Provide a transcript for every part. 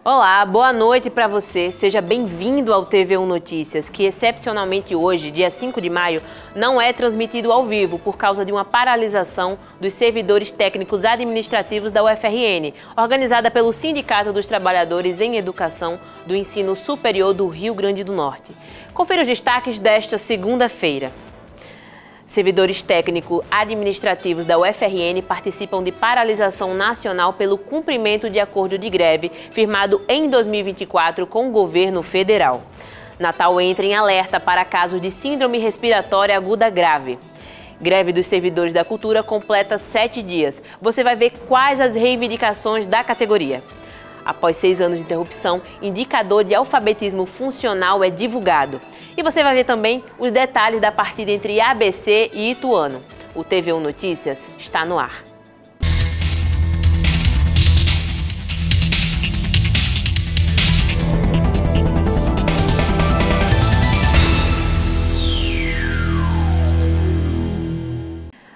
Olá, boa noite para você. Seja bem-vindo ao TV1 Notícias, que excepcionalmente hoje, dia 5 de maio, não é transmitido ao vivo por causa de uma paralisação dos servidores técnicos administrativos da UFRN, organizada pelo Sindicato dos Trabalhadores em Educação do Ensino Superior do Rio Grande do Norte. Confira os destaques desta segunda-feira. Servidores técnicos administrativos da UFRN participam de paralisação nacional pelo cumprimento de acordo de greve firmado em 2024 com o governo federal. Natal entra em alerta para casos de síndrome respiratória aguda grave. Greve dos servidores da cultura completa 7 dias. Você vai ver quais as reivindicações da categoria. Após 6 anos de interrupção, indicador de alfabetismo funcional é divulgado. E você vai ver também os detalhes da partida entre ABC e Ituano. O TV1 Notícias está no ar.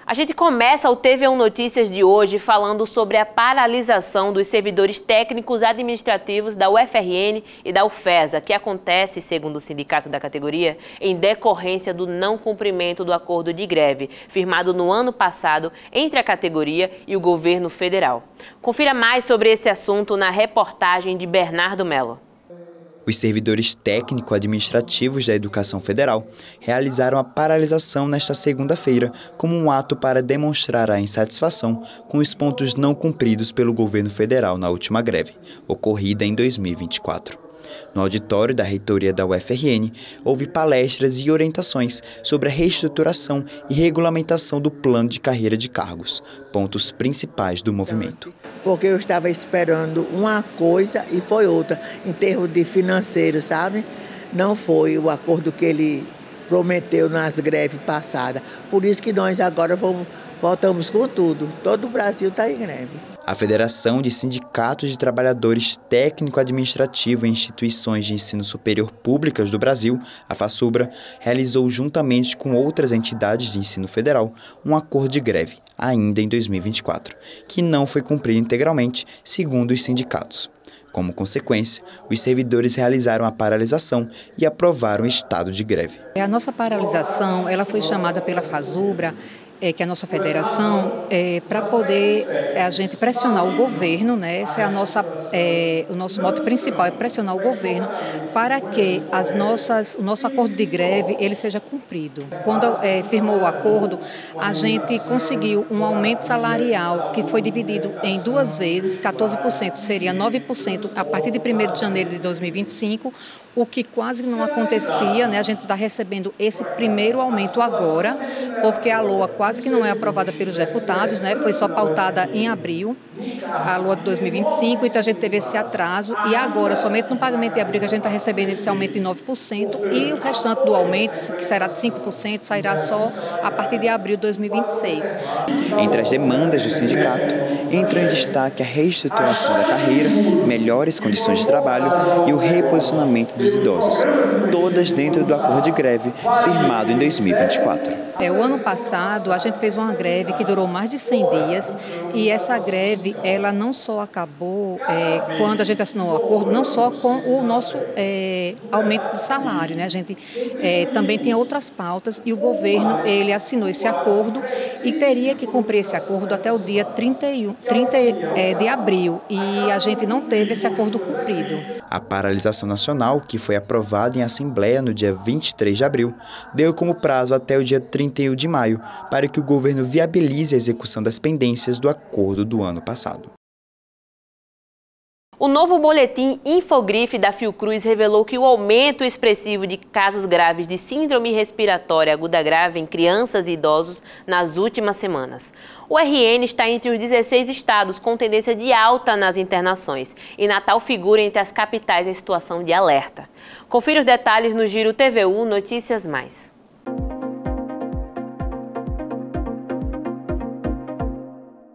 A gente começa o TV1 Notícias de hoje falando sobre a paralisação dos servidores técnicos administrativos da UFRN e da UFESA, que acontece, segundo o sindicato da categoria, em decorrência do não cumprimento do acordo de greve, firmado no ano passado entre a categoria e o governo federal. Confira mais sobre esse assunto na reportagem de Bernardo Melo. Os servidores técnico-administrativos da Educação Federal realizaram a paralisação nesta segunda-feira como um ato para demonstrar a insatisfação com os pontos não cumpridos pelo governo federal na última greve, ocorrida em 2024. No auditório da reitoria da UFRN, houve palestras e orientações sobre a reestruturação e regulamentação do plano de carreira de cargos, pontos principais do movimento. Porque eu estava esperando uma coisa e foi outra, em termos de financeiro, sabe? Não foi o acordo que ele prometeu nas greves passadas. Por isso que nós agora voltamos com tudo. Todo o Brasil está em greve. A Federação de Sindicatos de Trabalhadores Técnico-Administrativo em Instituições de Ensino Superior Públicas do Brasil, a FASUBRA, realizou juntamente com outras entidades de ensino federal um acordo de greve, ainda em 2024, que não foi cumprido integralmente, segundo os sindicatos. Como consequência, os servidores realizaram a paralisação e aprovaram o estado de greve. A nossa paralisação ela foi chamada pela FASUBRA, que é a nossa federação, para poder a gente pressionar o governo, né? Esse é o nosso mote principal, é pressionar o governo para que o nosso acordo de greve ele seja cumprido. Quando firmou o acordo, a gente conseguiu um aumento salarial que foi dividido em 2 vezes, 14% seria 9% a partir de 1º de janeiro de 2025, o que quase não acontecia, né? A gente está recebendo esse primeiro aumento agora, porque a LOA quase que não é aprovada pelos deputados, né? Foi só pautada em abril, a LOA de 2025, então a gente teve esse atraso e agora, somente no pagamento de abril, que a gente está recebendo esse aumento de 9% e o restante do aumento, que será de 5%, sairá só a partir de abril de 2026. Entre as demandas do sindicato, entram em destaque a reestruturação da carreira, melhores condições de trabalho e o reposicionamento dos idosos, todas dentro do acordo de greve firmado em 2024. O ano passado a gente fez uma greve que durou mais de 100 dias e essa greve ela não só acabou quando a gente assinou o acordo, não só com o nosso aumento de salário, né? A gente também tinha outras pautas e o governo ele assinou esse acordo e teria que cumprir esse acordo até o dia 30 de abril e a gente não teve esse acordo cumprido. A paralisação nacional, que foi aprovada em Assembleia no dia 23 de abril, deu como prazo até o dia 31 de maio para que o governo viabilize a execução das pendências do acordo do ano passado. O novo boletim Infogrife da Fiocruz revelou que o aumento expressivo de casos graves de síndrome respiratória aguda grave em crianças e idosos nas últimas semanas. O RN está entre os 16 estados com tendência de alta nas internações e Natal figura entre as capitais em situação de alerta. Confira os detalhes no Giro TV1 Notícias Mais.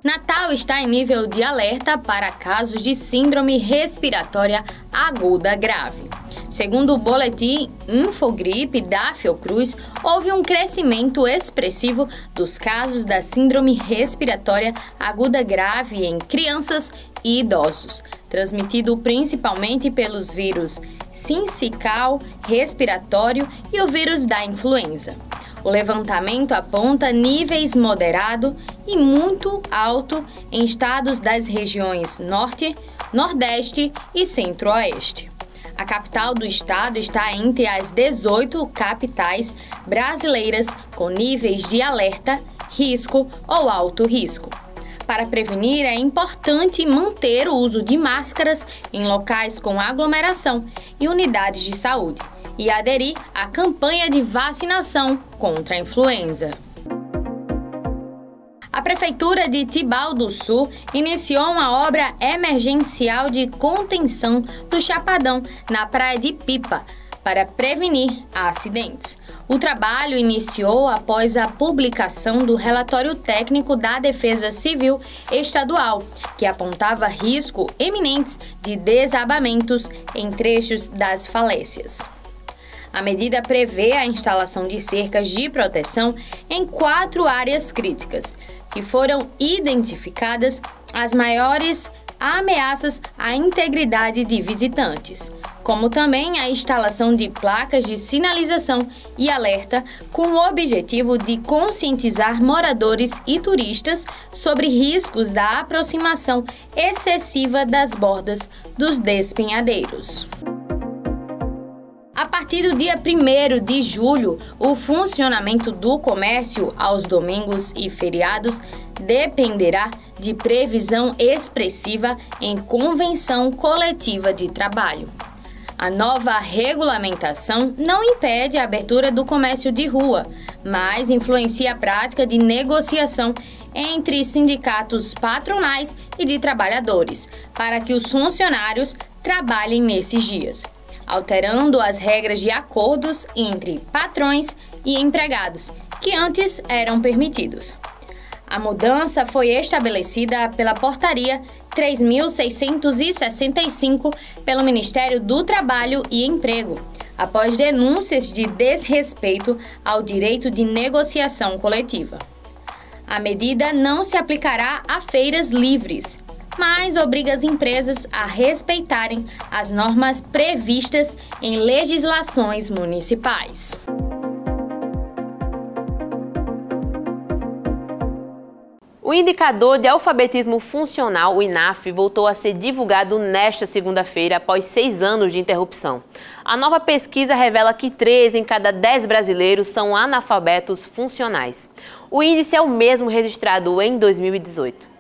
Natal está em nível de alerta para casos de síndrome respiratória aguda grave. Segundo o boletim Infogripe da Fiocruz, houve um crescimento expressivo dos casos da síndrome respiratória aguda grave em crianças e idosos, transmitido principalmente pelos vírus sincicial, respiratório e o vírus da influenza. O levantamento aponta níveis moderado e muito alto em estados das regiões Norte, Nordeste e Centro-Oeste. A capital do estado está entre as 18 capitais brasileiras com níveis de alerta, risco ou alto risco. Para prevenir, é importante manter o uso de máscaras em locais com aglomeração e unidades de saúde e aderir à campanha de vacinação contra a influenza. A Prefeitura de Tibau do Sul iniciou uma obra emergencial de contenção do Chapadão, na Praia de Pipa, para prevenir acidentes. O trabalho iniciou após a publicação do relatório técnico da Defesa Civil Estadual, que apontava risco eminentes de desabamentos em trechos das falésias. A medida prevê a instalação de cercas de proteção em 4 áreas críticas, que foram identificadas as maiores ameaças à integridade de visitantes, como também a instalação de placas de sinalização e alerta com o objetivo de conscientizar moradores e turistas sobre riscos da aproximação excessiva das bordas dos despenhadeiros. A partir do dia 1º de julho, o funcionamento do comércio aos domingos e feriados dependerá de previsão expressiva em convenção coletiva de trabalho. A nova regulamentação não impede a abertura do comércio de rua, mas influencia a prática de negociação entre sindicatos patronais e de trabalhadores, para que os funcionários trabalhem nesses dias, alterando as regras de acordos entre patrões e empregados, que antes eram permitidos. A mudança foi estabelecida pela Portaria 3.665 pelo Ministério do Trabalho e Emprego, após denúncias de desrespeito ao direito de negociação coletiva. A medida não se aplicará a feiras livres, mas obriga as empresas a respeitarem as normas previstas em legislações municipais. O indicador de alfabetismo funcional, o INAF, voltou a ser divulgado nesta segunda-feira, após 6 anos de interrupção. A nova pesquisa revela que 3 em cada 10 brasileiros são analfabetos funcionais. O índice é o mesmo registrado em 2018.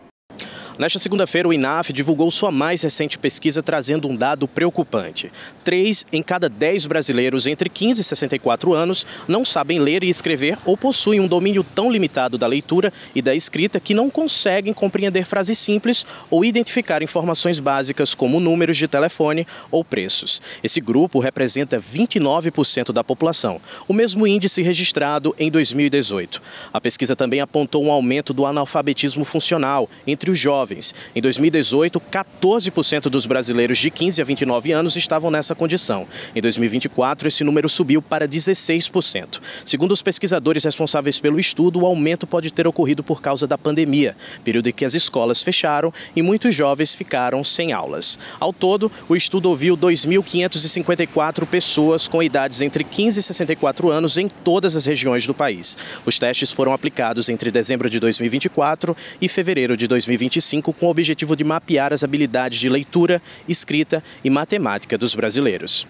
Nesta segunda-feira, o INAF divulgou sua mais recente pesquisa trazendo um dado preocupante. 3 em cada 10 brasileiros entre 15 e 64 anos não sabem ler e escrever ou possuem um domínio tão limitado da leitura e da escrita que não conseguem compreender frases simples ou identificar informações básicas como números de telefone ou preços. Esse grupo representa 29% da população, o mesmo índice registrado em 2018. A pesquisa também apontou um aumento do analfabetismo funcional entre os jovens. Em 2018, 14% dos brasileiros de 15 a 29 anos estavam nessa condição. Em 2024, esse número subiu para 16%. Segundo os pesquisadores responsáveis pelo estudo, o aumento pode ter ocorrido por causa da pandemia, período em que as escolas fecharam e muitos jovens ficaram sem aulas. Ao todo, o estudo ouviu 2.554 pessoas com idades entre 15 e 64 anos em todas as regiões do país. Os testes foram aplicados entre dezembro de 2024 e fevereiro de 2025, com o objetivo de mapear as habilidades de leitura, escrita e matemática dos brasileiros.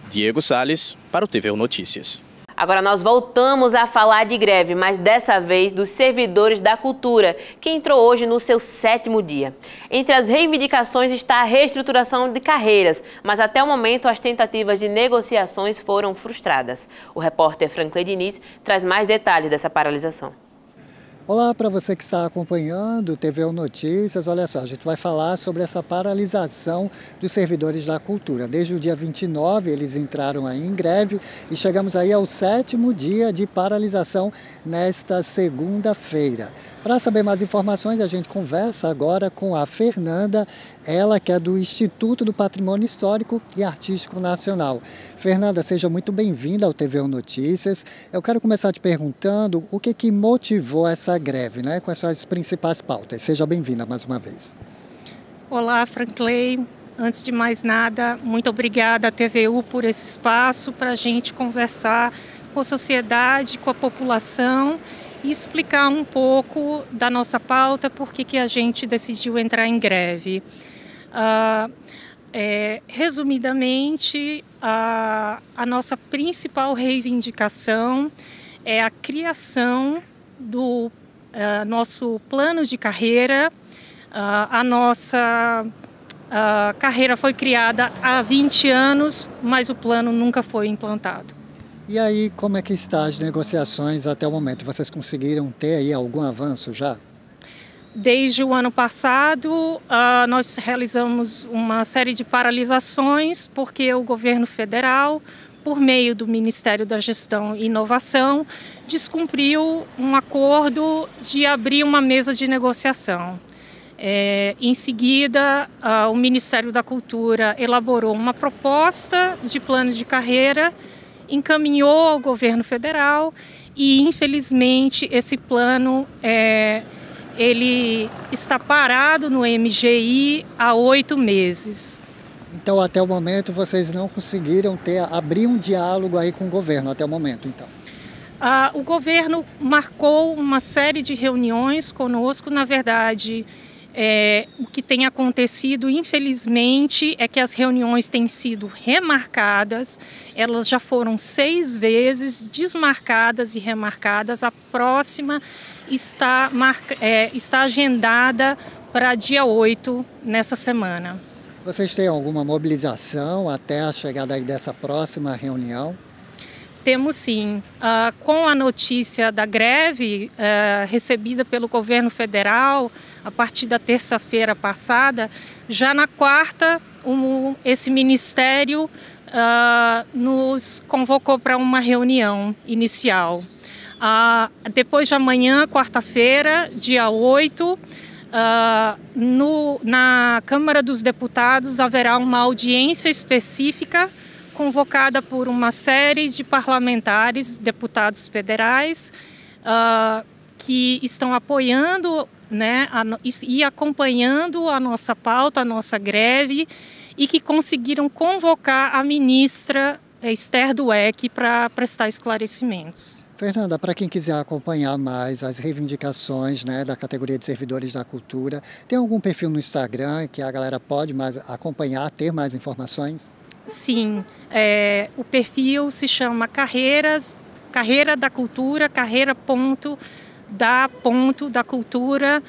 Diego Salles, para o TVU Notícias. Agora nós voltamos a falar de greve, mas dessa vez dos servidores da cultura, que entrou hoje no seu 7º dia. Entre as reivindicações está a reestruturação de carreiras, mas até o momento as tentativas de negociações foram frustradas. O repórter Franklin Diniz traz mais detalhes dessa paralisação. Olá para você que está acompanhando o TVU Notícias. Olha só, a gente vai falar sobre essa paralisação dos servidores da cultura. Desde o dia 29 eles entraram aí em greve e chegamos aí ao 7º dia de paralisação nesta segunda-feira. Para saber mais informações, a gente conversa agora com a Fernanda, ela que é do Instituto do Patrimônio Histórico e Artístico Nacional. Fernanda, seja muito bem-vinda ao TVU Notícias. Eu quero começar te perguntando o que motivou essa greve, né? Quais são as principais pautas? Seja bem-vinda mais uma vez. Olá, Franklin. Antes de mais nada, muito obrigada à TVU por esse espaço para a gente conversar com a sociedade, com a população e explicar um pouco da nossa pauta, por que a gente decidiu entrar em greve. Resumidamente, a nossa principal reivindicação é a criação do nosso plano de carreira. A nossa carreira foi criada há 20 anos, mas o plano nunca foi implantado. E aí, como é que estão as negociações até o momento? Vocês conseguiram ter aí algum avanço já? Desde o ano passado, nós realizamos uma série de paralisações, porque o governo federal, por meio do Ministério da Gestão e Inovação, descumpriu um acordo de abrir uma mesa de negociação. Em seguida, o Ministério da Cultura elaborou uma proposta de plano de carreira, encaminhou ao governo federal e, infelizmente, esse plano ele está parado no MGI há 8 meses. Então, até o momento, vocês não conseguiram abrir um diálogo aí com o governo, até o momento, então? O governo marcou uma série de reuniões conosco. Na verdade, o que tem acontecido, infelizmente, é que as reuniões têm sido remarcadas. Elas já foram 6 vezes desmarcadas e remarcadas. A próxima está agendada para dia 8, nessa semana. Vocês têm alguma mobilização até a chegada aí dessa próxima reunião? Temos sim. Com a notícia da greve recebida pelo governo federal, a partir da terça-feira passada, já na quarta, esse ministério nos convocou para uma reunião inicial. Depois de amanhã, quarta-feira, dia 8, na Câmara dos Deputados haverá uma audiência específica convocada por uma série de parlamentares, deputados federais, que estão apoiando, né, e acompanhando a nossa pauta, a nossa greve, e que conseguiram convocar a ministra Esther Dweck para prestar esclarecimentos. Fernanda, para quem quiser acompanhar mais as reivindicações, né, da categoria de servidores da cultura, tem algum perfil no Instagram que a galera pode mais acompanhar, ter mais informações? Sim, o perfil se chama Carreira da Cultura, da cultura.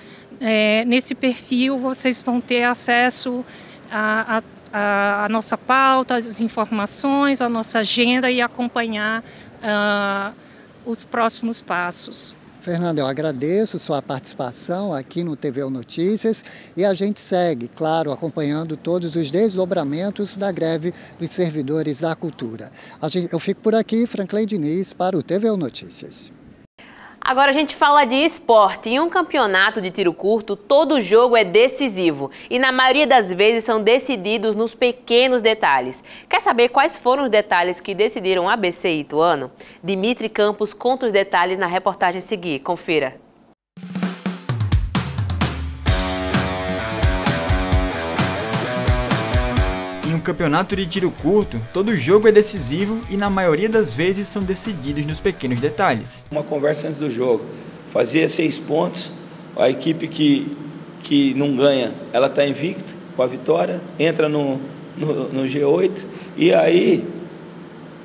Nesse perfil vocês vão ter acesso à nossa pauta, às informações, à nossa agenda e acompanhar os próximos passos. Fernanda, eu agradeço sua participação aqui no TVU Notícias e a gente segue, claro, acompanhando todos os desdobramentos da greve dos servidores da cultura. Eu fico por aqui, Franklin Diniz, para o TVU Notícias. Agora a gente fala de esporte. Em um campeonato de tiro curto, todo jogo é decisivo e na maioria das vezes são decididos nos pequenos detalhes. Quer saber quais foram os detalhes que decidiram ABC e Ituano? Dimitri Campos conta os detalhes na reportagem a seguir. Confira. Em um campeonato de tiro curto, todo jogo é decisivo e na maioria das vezes são decididos nos pequenos detalhes. Uma conversa antes do jogo, fazia 6 pontos, a equipe que não ganha, ela está invicta com a vitória, entra no G8 e aí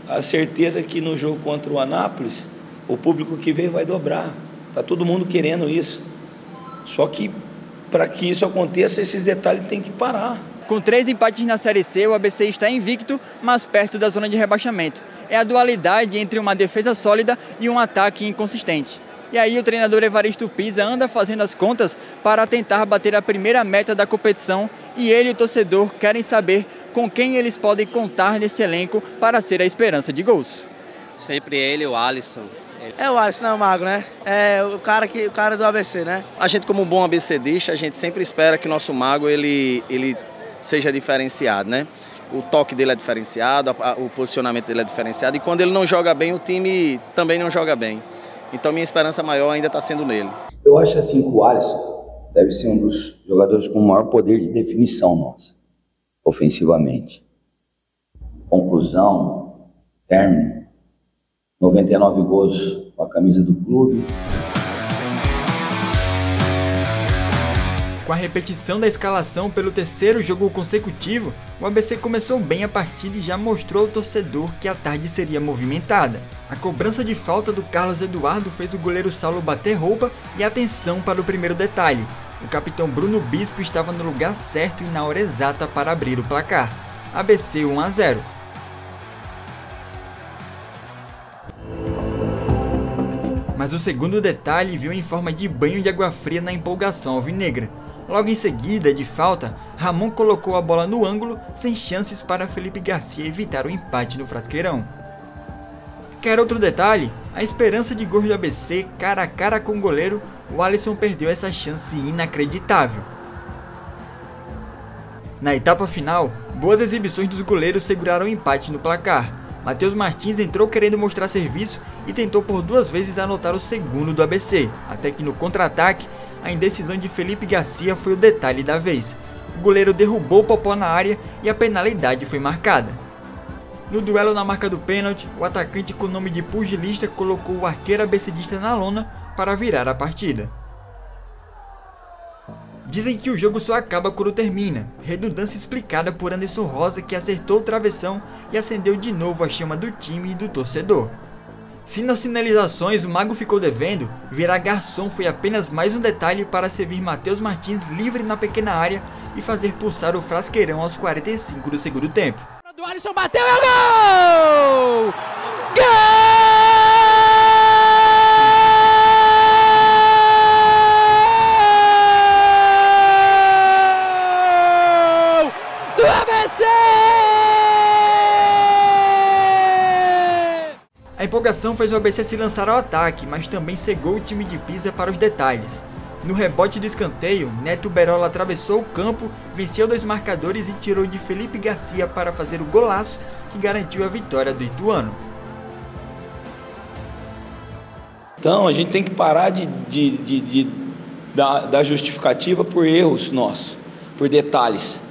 a certeza que no jogo contra o Anápolis, o público que veio vai dobrar, está todo mundo querendo isso, só que para que isso aconteça, esses detalhes têm que parar. Com 3 empates na Série C, o ABC está invicto, mas perto da zona de rebaixamento. É a dualidade entre uma defesa sólida e um ataque inconsistente. E aí o treinador Evaristo Pisa anda fazendo as contas para tentar bater a primeira meta da competição e ele e o torcedor querem saber com quem eles podem contar nesse elenco para ser a esperança de gols. Sempre ele, o Alisson. O Alisson, não é o Mago, né? É o cara do ABC, né? A gente, como bom ABCdista, a gente sempre espera que nosso Mago ele seja diferenciado, né? O toque dele é diferenciado, o posicionamento dele é diferenciado e quando ele não joga bem, o time também não joga bem. Então minha esperança maior ainda está sendo nele. Eu acho assim que o Alisson deve ser um dos jogadores com o maior poder de definição nossa, ofensivamente. Conclusão, término, 99 gols com a camisa do clube. Com a repetição da escalação pelo terceiro jogo consecutivo, o ABC começou bem a partida e já mostrou ao torcedor que a tarde seria movimentada. A cobrança de falta do Carlos Eduardo fez o goleiro Saulo bater roupa e atenção para o primeiro detalhe. O capitão Bruno Bispo estava no lugar certo e na hora exata para abrir o placar. ABC 1-0. Mas o segundo detalhe veio em forma de banho de água fria na empolgação alvinegra. Logo em seguida, de falta, Ramon colocou a bola no ângulo, sem chances para Felipe Garcia evitar o empate no Frasqueirão. Quer outro detalhe? A esperança de gols do ABC, cara a cara com o goleiro, o Alisson perdeu essa chance inacreditável. Na etapa final, boas exibições dos goleiros seguraram o empate no placar. Matheus Martins entrou querendo mostrar serviço e tentou por 2 vezes anotar o segundo do ABC, até que no contra-ataque, a indecisão de Felipe Garcia foi o detalhe da vez. O goleiro derrubou o Popó na área e a penalidade foi marcada. No duelo na marca do pênalti, o atacante com nome de pugilista colocou o arqueiro abecedista na lona para virar a partida. Dizem que o jogo só acaba quando termina, redundância explicada por Anderson Rosa, que acertou o travessão e acendeu de novo a chama do time e do torcedor. Se nas finalizações o Mago ficou devendo, virar garçom foi apenas mais um detalhe para servir Matheus Martins livre na pequena área e fazer pulsar o Frasqueirão aos 45 do segundo tempo. O Alisson bateu e é gol! Gol! Do ABC! A empolgação fez o ABC se lançar ao ataque, mas também cegou o time de Pisa para os detalhes. No rebote do escanteio, Neto Berola atravessou o campo, venceu 2 marcadores e tirou de Felipe Garcia para fazer o golaço que garantiu a vitória do Ituano. Então a gente tem que parar da justificativa por erros nossos, por detalhes.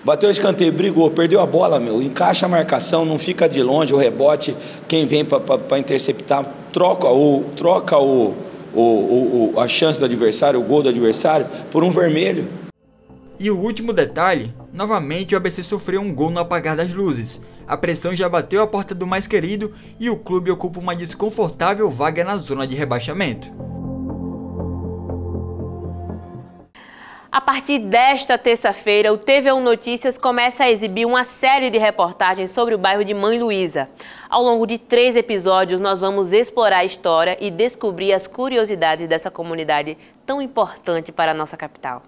Bateu o escanteio, brigou, perdeu a bola, encaixa a marcação, não fica de longe o rebote, quem vem para interceptar, troca a chance do adversário, o gol do adversário, por um vermelho. E o último detalhe, novamente o ABC sofreu um gol no apagar das luzes. A pressão já bateu a porta do mais querido e o clube ocupa uma desconfortável vaga na zona de rebaixamento. A partir desta terça-feira, o TV1 Notícias começa a exibir uma série de reportagens sobre o bairro de Mãe Luísa. Ao longo de 3 episódios, nós vamos explorar a história e descobrir as curiosidades dessa comunidade tão importante para a nossa capital.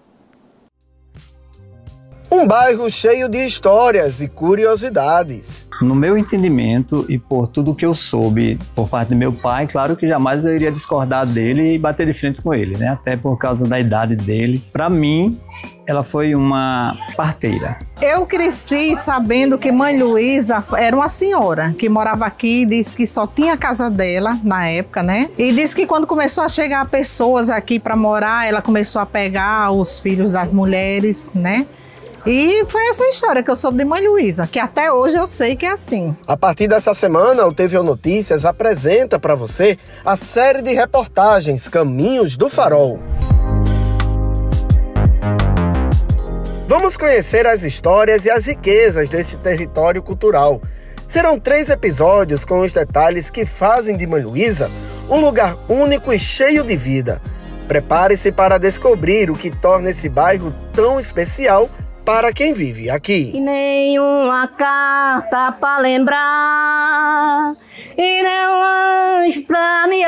Um bairro cheio de histórias e curiosidades. No meu entendimento e por tudo que eu soube por parte do meu pai, claro que jamais eu iria discordar dele e bater de frente com ele, né? Até por causa da idade dele. Para mim, ela foi uma parteira. Eu cresci sabendo que Mãe Luísa era uma senhora que morava aqui, disse que só tinha a casa dela na época, né? E disse que quando começou a chegar pessoas aqui para morar, ela começou a pegar os filhos das mulheres, né? E foi essa história que eu soube de Mãe Luísa, que até hoje eu sei que é assim. A partir dessa semana, o TV1 Notícias apresenta para você a série de reportagens Caminhos do Farol. Vamos conhecer as histórias e as riquezas deste território cultural. Serão 3 episódios com os detalhes que fazem de Mãe Luísa um lugar único e cheio de vida. Prepare-se para descobrir o que torna esse bairro tão especial para quem vive aqui. E nenhuma carta pra lembrar, e nenhum anjo pra me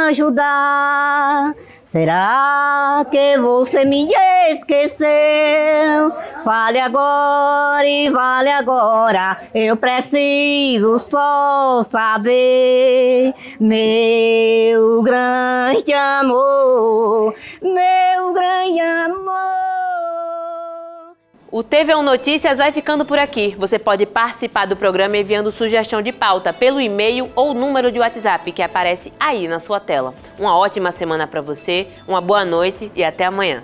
ajudar. Será que você me esqueceu? Fale agora e vale agora, eu preciso só saber. Meu grande amor, meu grande amor. O TV1 Notícias vai ficando por aqui. Você pode participar do programa enviando sugestão de pauta pelo e-mail ou número de WhatsApp que aparece aí na sua tela. Uma ótima semana para você, uma boa noite e até amanhã.